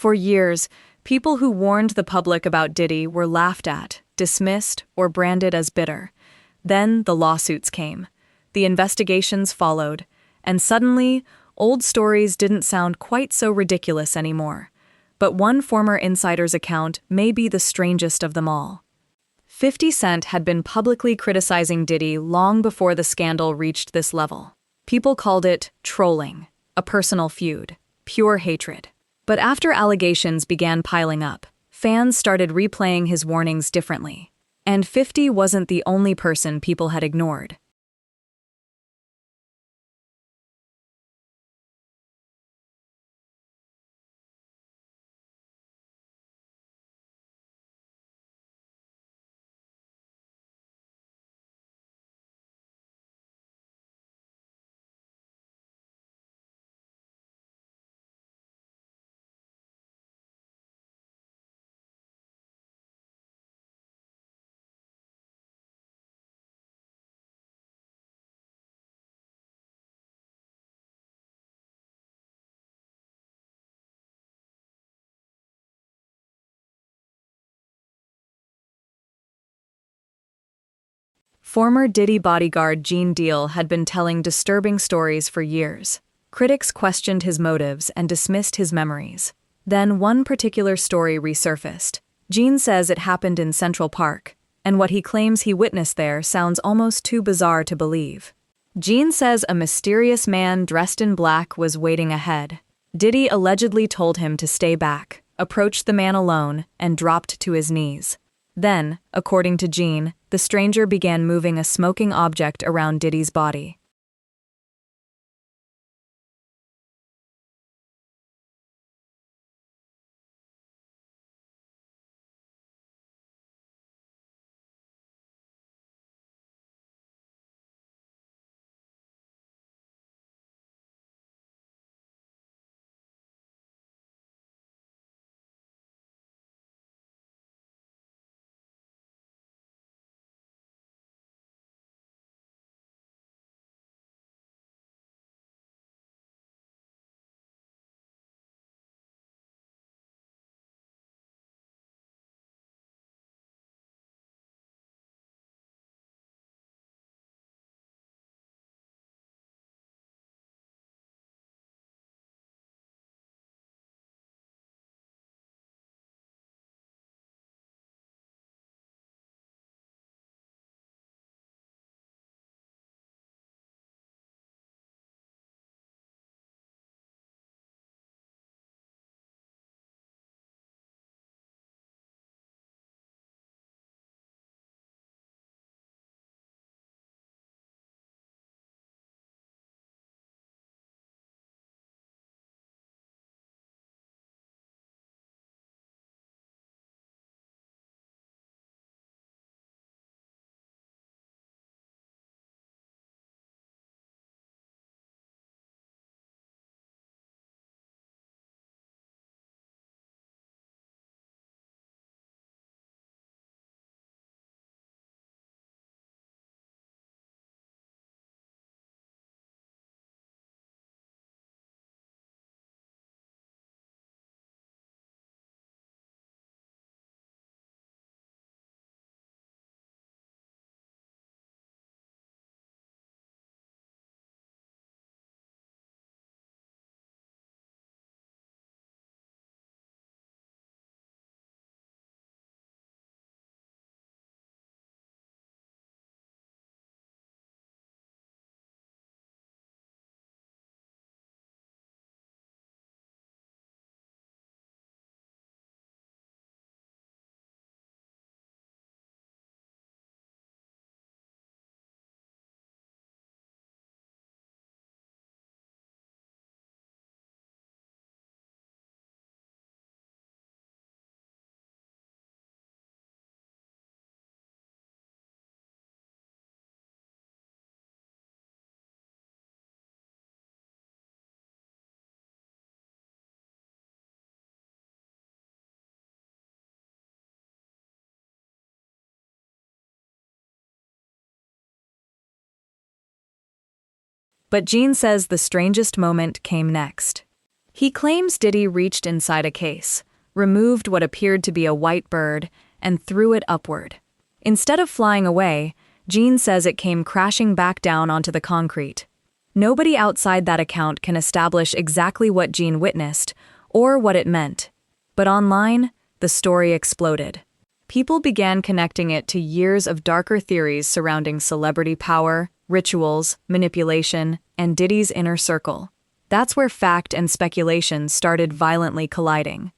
For years, people who warned the public about Diddy were laughed at, dismissed, or branded as bitter. Then the lawsuits came. The investigations followed, and suddenly, old stories didn't sound quite so ridiculous anymore. But one former insider's account may be the strangest of them all. 50 Cent had been publicly criticizing Diddy long before the scandal reached this level. People called it trolling, a personal feud, pure hatred. But after allegations began piling up, fans started replaying his warnings differently. And 50 wasn't the only person people had ignored. Former Diddy bodyguard Gene Deal had been telling disturbing stories for years. Critics questioned his motives and dismissed his memories. Then one particular story resurfaced. Gene says it happened in Central Park, and what he claims he witnessed there sounds almost too bizarre to believe. Gene says a mysterious man dressed in black was waiting ahead. Diddy allegedly told him to stay back, approached the man alone, and dropped to his knees. Then, according to Gene, the stranger began moving a smoking object around Diddy's body. But Gene says the strangest moment came next. He claims Diddy reached inside a case, removed what appeared to be a white bird, and threw it upward. Instead of flying away, Gene says it came crashing back down onto the concrete. Nobody outside that account can establish exactly what Gene witnessed or what it meant. But online, the story exploded. People began connecting it to years of darker theories surrounding celebrity power, rituals, manipulation, and Diddy's inner circle. That's where fact and speculation started violently colliding.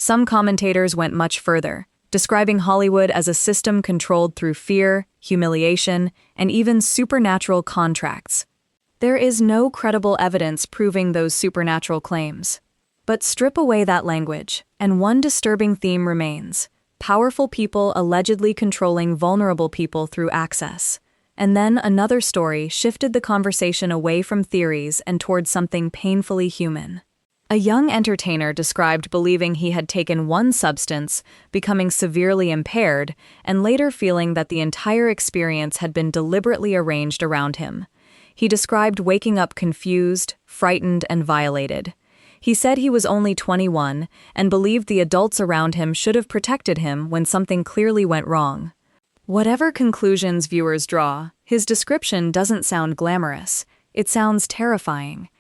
Some commentators went much further, describing Hollywood as a system controlled through fear, humiliation, and even supernatural contracts. There is no credible evidence proving those supernatural claims. But strip away that language, and one disturbing theme remains: powerful people allegedly controlling vulnerable people through access. And then another story shifted the conversation away from theories and towards something painfully human. A young entertainer described believing he had taken one substance, becoming severely impaired, and later feeling that the entire experience had been deliberately arranged around him. He described waking up confused, frightened, and violated. He said he was only 21 and believed the adults around him should have protected him when something clearly went wrong. Whatever conclusions viewers draw, his description doesn't sound glamorous. It sounds terrifying.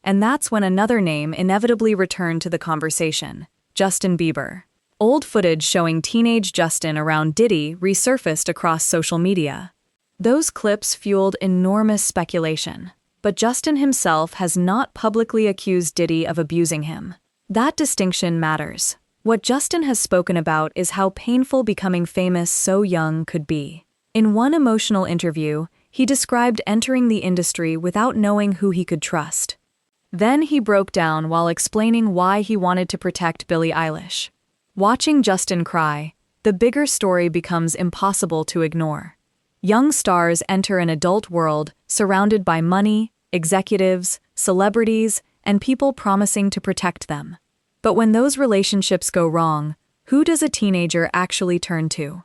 And that's when another name inevitably returned to the conversation: Justin Bieber. Old footage showing teenage Justin around Diddy resurfaced across social media. Those clips fueled enormous speculation, but Justin himself has not publicly accused Diddy of abusing him. That distinction matters. What Justin has spoken about is how painful becoming famous so young could be. In one emotional interview, he described entering the industry without knowing who he could trust. Then he broke down while explaining why he wanted to protect Billie Eilish. Watching Justin cry, the bigger story becomes impossible to ignore. Young stars enter an adult world surrounded by money, executives, celebrities, and people promising to protect them. But when those relationships go wrong, who does a teenager actually turn to?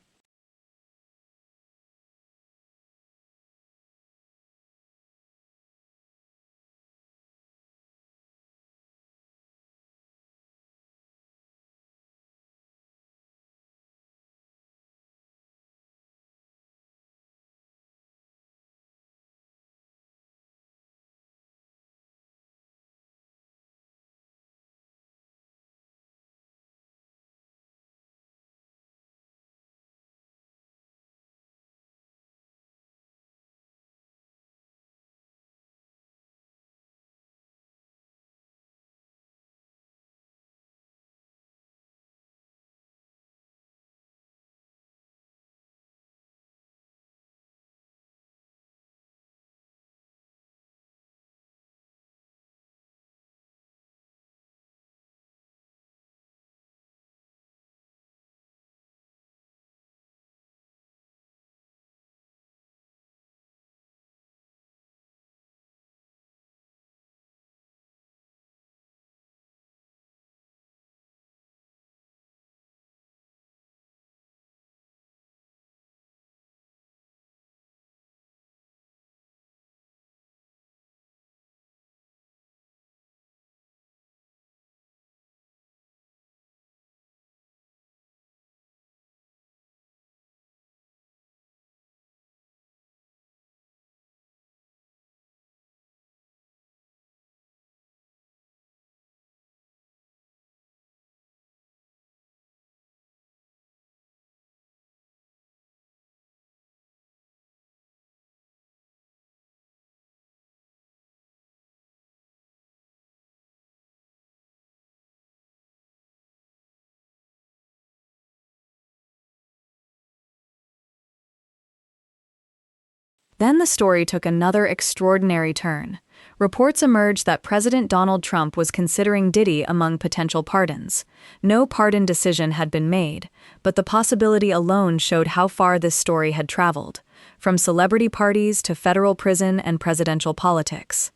Then the story took another extraordinary turn. Reports emerged that President Donald Trump was considering Diddy among potential pardons. No pardon decision had been made, but the possibility alone showed how far this story had traveled, from celebrity parties to federal prison and presidential politics.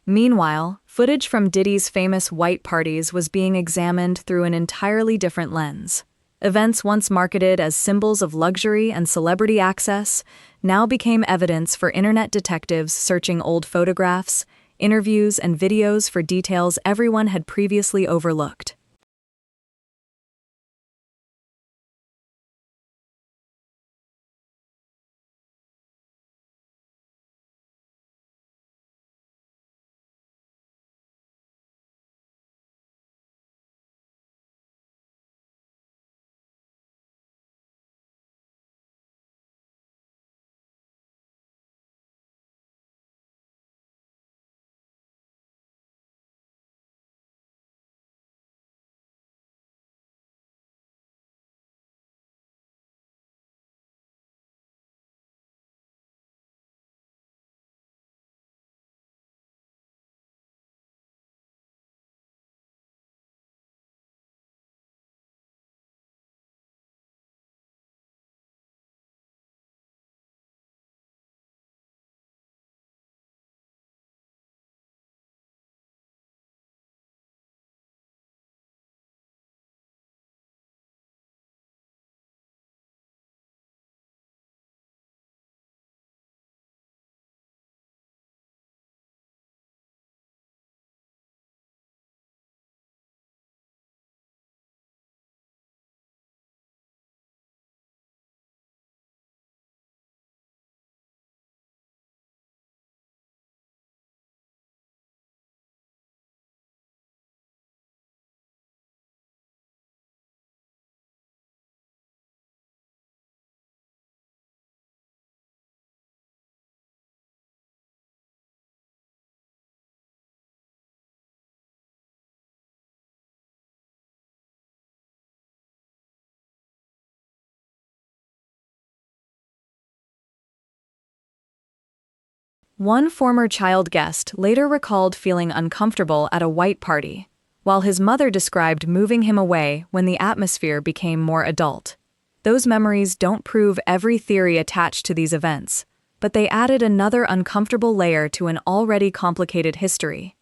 Meanwhile, footage from Diddy's famous white parties was being examined through an entirely different lens. Events once marketed as symbols of luxury and celebrity access now became evidence for internet detectives searching old photographs, interviews, and videos for details everyone had previously overlooked. One former child guest later recalled feeling uncomfortable at a white party, while his mother described moving him away when the atmosphere became more adult. Those memories don't prove every theory attached to these events, but they added another uncomfortable layer to an already complicated history.